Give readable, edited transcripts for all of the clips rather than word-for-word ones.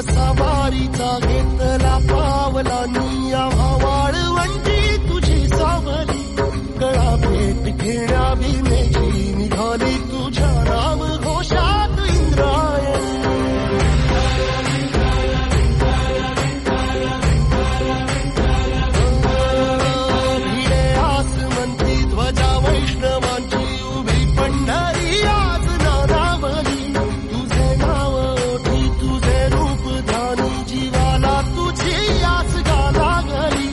सवारीचा घेतला पावला निया वाळवंटी तुझी सावली कळा भेट घेण्या भीमेची निघाली तुझ्या नाम घोषात इंद्रायणी भिडे आसमंती ध्वजा वैष्णवांची उभी पंढरी आज नादावली तुझे नाव ओठी तुझे रूप ध्यानी जीवाला तुझी आस गाला गली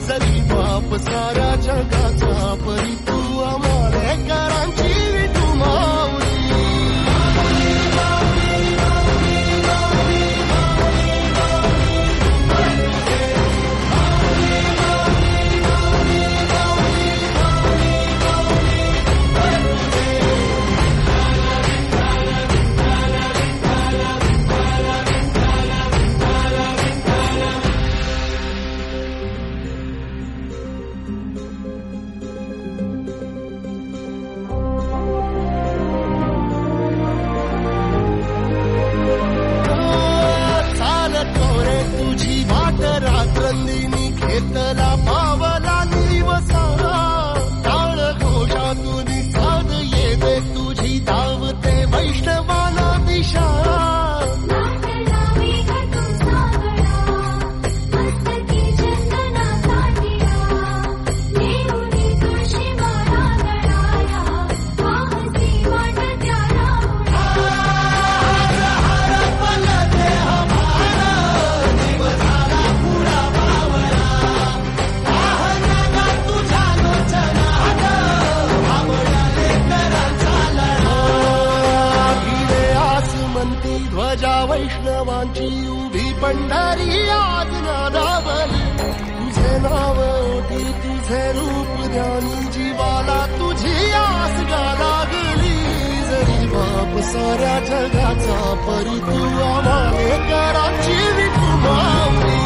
जरी बाप साऱ्या जगाचा परी तू आमालेकरांची विठू माऊली तुझी वाट रात्रंदिनी घेतला पावला निवसा टाळ घोषातून साध येते तुझी धावते वैष्णवाला दिशा ध्वजा वैष्णवांची उभी पंढरी आज नादावली तुझे नाव ओठी तुझे रूप ध्यानी जीवाला तुझी आस गाला गेली जरी बाप साऱ्या जगाचा परी तू आमालेकरांची विठू माऊली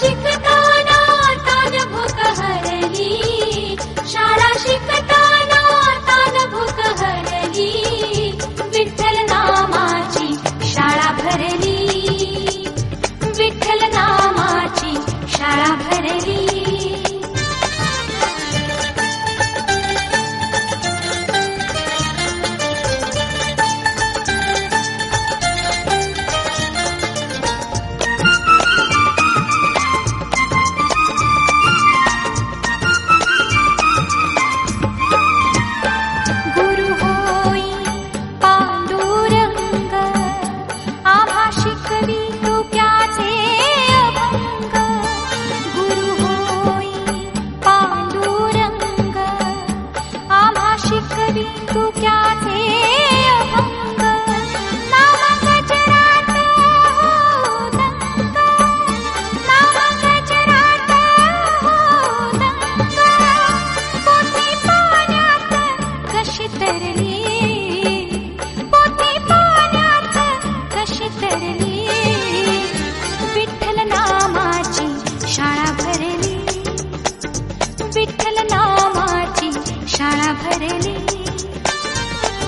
शिकताना तान भूक हरली, शाळा शिकताना तान भूक हरली, विठ्ठल नामाची शाळा भरली, विठ्ठल नामाची शाळा भरली.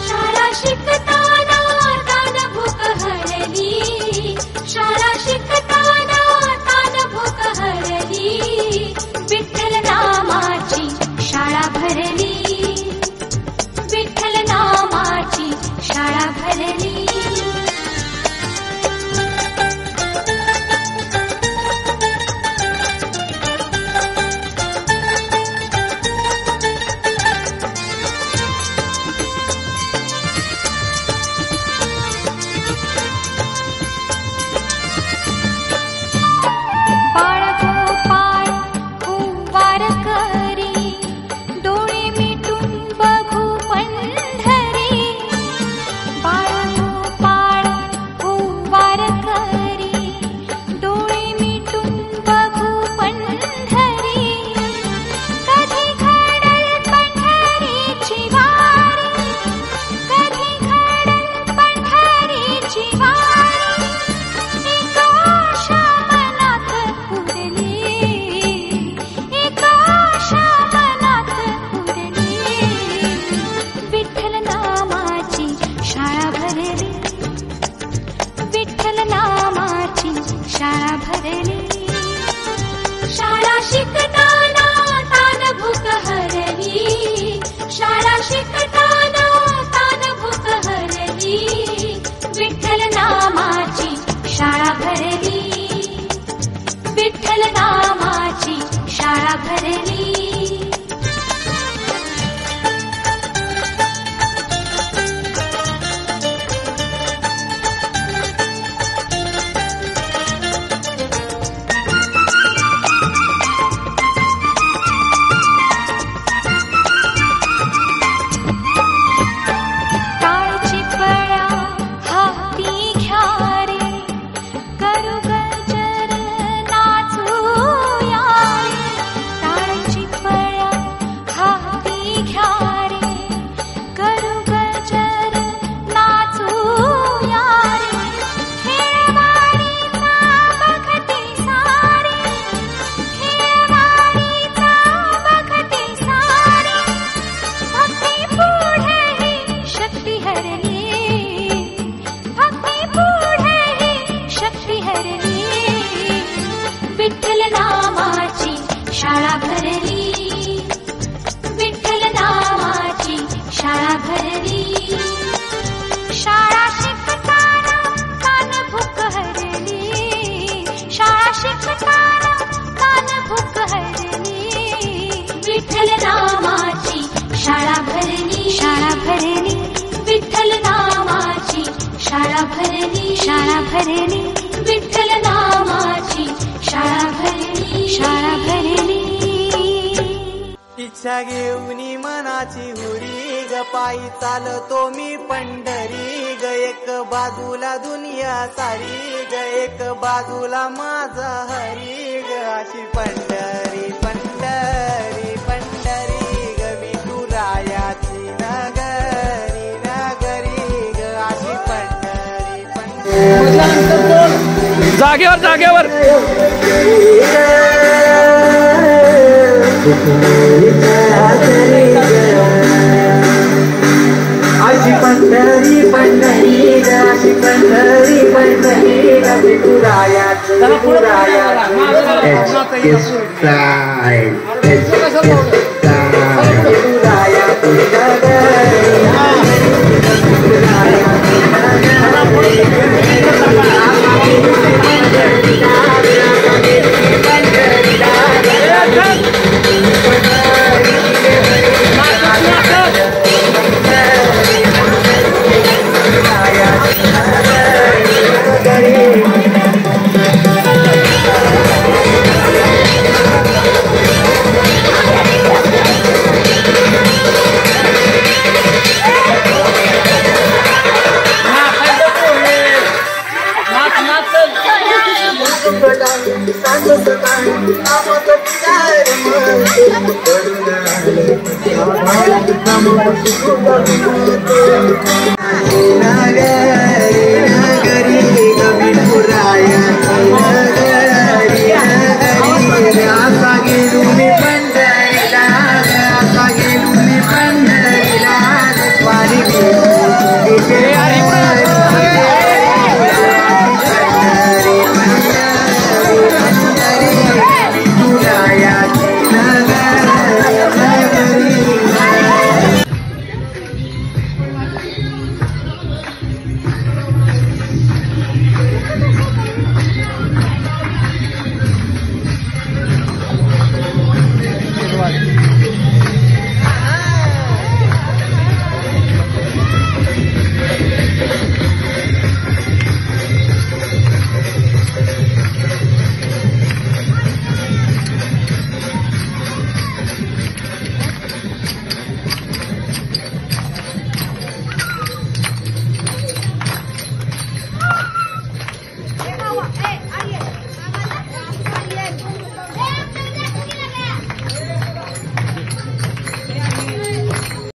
शाळा शिकताना तान भूक हरली, शाळा शिकताना तान भूक हरली, विठ्ठल नामाची शाळा भरली, विठ्ठल नामाची शाळा भरली. शाळा शिकताना तान भूक हरली, शाळा शिकताना तान भूक हरली, विठ्ठल नामाची शाळा भरली, विठ्ठल नामाची शाळा भरली. विठ्ठल नामाची शाळा भरली, विठ्ठल नामाची शाळा भरली. शाळा शिकताना तान भूक हरली, शाळा शिकताना तान भूक हरली, विठ्ठल नामाची शाळा भरली, शाळा भरली, विठ्ठल नामाची शाळा भरली, शाळा भरली, विठ्ठल नामाची शाळा भरली, शाळा भरली. इच्छा घेऊन मनाची हुरी ग, पायी चालतो मी पंढरी ग, एक बाजूला दुनिया सारी ग, एक बाजूला माझा हरी ग, अशी पंढरी पंढरी पंढरी ग, विठुरायाची नगरी नगरी ग, अशी पंढरी पंढरी. जागेवर जागेवर अशी पंढरी पंढरी अशी पंढरी पंढरी विठुराया विठुराया Naga